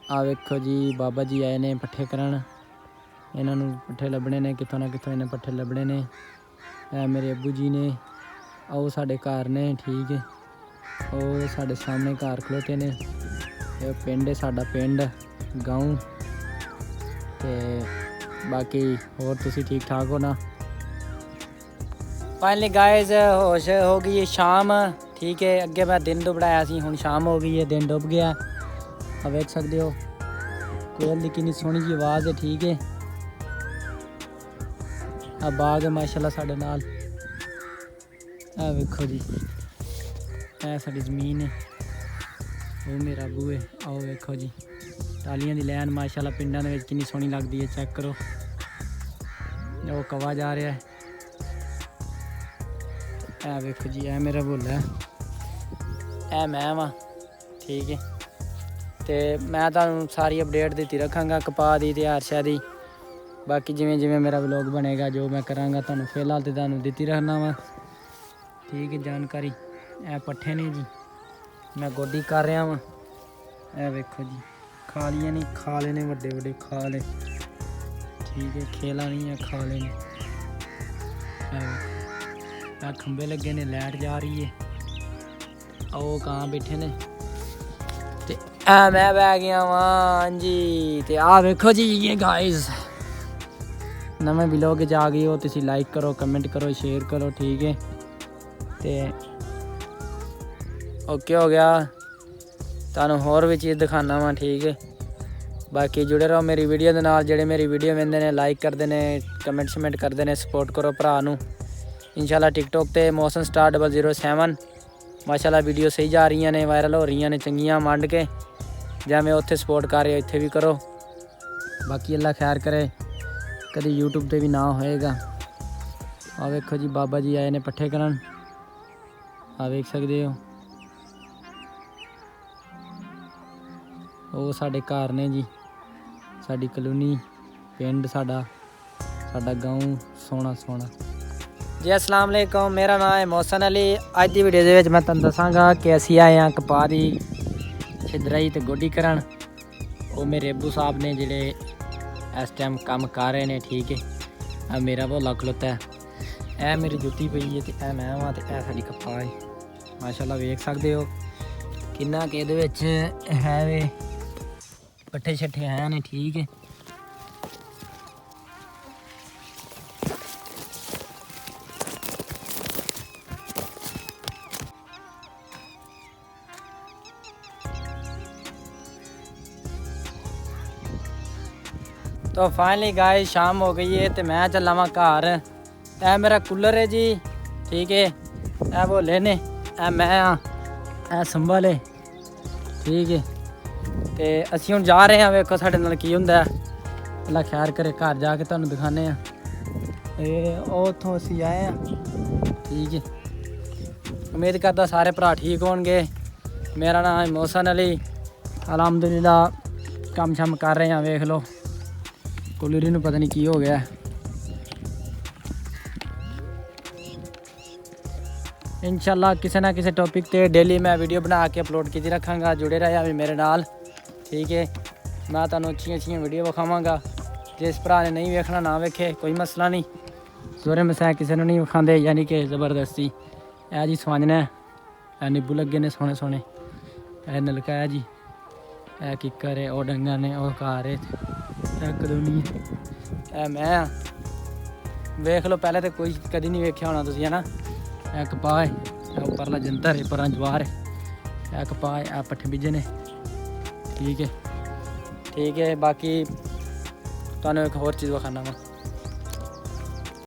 आ वेखो जी बाबा जी आए ने पट्ठे करन। इन्हां नूं पट्ठे लभने ने कितों ना कितों, इन्हें पट्ठे लभने ने। ए मेरे अब्बू जी ने, आओ साडे घर ने, ठीक है। ਉਹ ਸਾਡੇ ਸਾਹਮਣੇ ਘਰ ਖਲੋਤੇ ਨੇ। ਇਹ ਪਿੰਡ ਹੈ ਸਾਡਾ, ਪਿੰਡ ਗਾਉਂ। ਤੇ ਬਾਕੀ ਹੋਰ ਤੁਸੀਂ ਠੀਕ ਠਾਕ ਹੋ ਨਾ। फाइनली गाइस होश हो गई है शाम, ठीक है। अगे मैं दिन डुबड़ाया सी, हुण शाम हो गई है, दिन डुब गया। आप देख सकते हो कोयल की कितनी सोहनी जी आवाज़ है, ठीक है। आ बाग है माशाल्लाह साडे नाल। आ वेखो जी, ए साडी ज़मीन है, वो मेरा अब्बू है। आओ वेखो जी टालियां दी लैन माशाल्लाह पिंडां दे विच कितनी सोहनी लगदी है, चेक करो। वो कवा जा रहा है। ए वेखो जी, ए मेरा बुल्ला है, ए मैं वां, ठीक है। तो मैं तुहानूं सारी अपडेट देती रखांगा कपाह दी ते हर शै दी। बाकी जिवें जिवें मेरा व्लॉग बनेगा, जो मैं करांगा तुहानूं फिलहाल तो तुहानूं दित्ती रखना वा, ठीक है जानकारी। ए पट्ठे ने जी, मैं गोड्डी कर रहा वां। ए वेखो जी खालियां नहीं, खाले ने वड्डे वड्डे खाले, ठीक है। खेला नहीं है, खाले ने। खंबे लगे ने, लाइट जा रही है। आओ कहाँ बैठे ने ते मैं बह गया वहाँ जी। ते आ वेखो जी ये गाइस नवे व्लॉग च आ गई हो, तुसी लाइक करो, कमेंट करो, शेयर करो, ठीक है। ते ओके हो गया, तुहानूं होर भी चीज़ दिखाना वा, ठीक है। बाकी जुड़े रहो मेरी वीडियो दे नाल। जेह्ड़े मेरी वीडियो वेंदे ने, लाइक करते हैं, कमेंट शमेंट करते हैं, सपोर्ट करो भरा नूं। इंशाल्लाह टिकटॉक ते मोशन स्टार 007 माशाल्लाह वीडियो सही जा रही ने, वायरल हो रही ने चंगियां मंड के। जिवें उत्थे सपोर्ट कर रहे हो इत्थे भी करो। बाकी अल्लाह खैर करे, कभी यूट्यूब ते भी ना होएगा। आ वेखो जी बाबा जी आए ने पट्ठे करन, आ वेख सकते हो। वो साडे घर ने जी, साडी कलोनी, पिंड साडा, साडा गाँव सोहना सोहना जी। अस्सलाम वालेकुम, मेरा नाम है मोहसन अली। अज की वीडियो दे विच मैं तुहानूं दसांगा कि असीं आए हैं कपाह दी छिदराई ते गोड्डी करन। वो मेरे अब्बू साहब ने जिहड़े इस टाइम काम कर रहे हैं, ठीक है। आ मेरा भोला खलोता है, ए मेरी जुत्ती पई है, ते ए मैं वां, ते ए साडी कपाह है माशाल्लाह। वेख सकते हो किन्ना कि इहदे विच है वे पट्ठे छट्ठे हैं ने, ठीक है। तो फाइनली गाइस शाम हो गई है, तो मैं चला वा घर। ए मेरा कूलर है जी, ठीक है। ए भोले ने, ए मैं हाँ, ए संभल है, ठीक है। तो असी हुण जा रहे हैं, वेखो साडे नाल की हुंदा है। अल्लाह खैर करे, घर जाके तुहानूं दिखाने हैं। उत्थों असी आए हैं, ठीक है। उम्मीद करदा सारे भरा ठीक होणगे। मेरा नाम है मोहसन अली। अलहमदुलिल्लाह कम शम कर रहे हैं, वेख लो। कूलर नूं पता नहीं की हो गया। इंशाल्लाह किसी ना किसी टॉपिक ते डेली मैं वीडियो बना के अपलोड की रखांगा। जुड़े रहा भी मेरे नाल, ठीक है। मैं तुहानूं अच्छी अच्छी वीडियो विखावांगा। जिस भरा ने नहीं वेखना ना वेखे, कोई मसला नहीं। जोरे मसाया किसी ने नहीं विखाते, यानी कि ज़बरदस्ती। ए जी सवांजना है, निब्बू लगे ने सोहने सोहने। ए नलका है जी, ए किकर है, और डंगर ने, और घर है, कलोनी है। मैं वेख लो, पहले तो कोई कभी नहीं वेख्या होना तुसीं, है ना। ए कपाह है, उपरला जंतर है, परां जवार है। ए कपाह है, पट्ठे बीजे ने, ठीक है, ठीक है। बाकी तुहानूं एक होर चीज़ विखाना वा।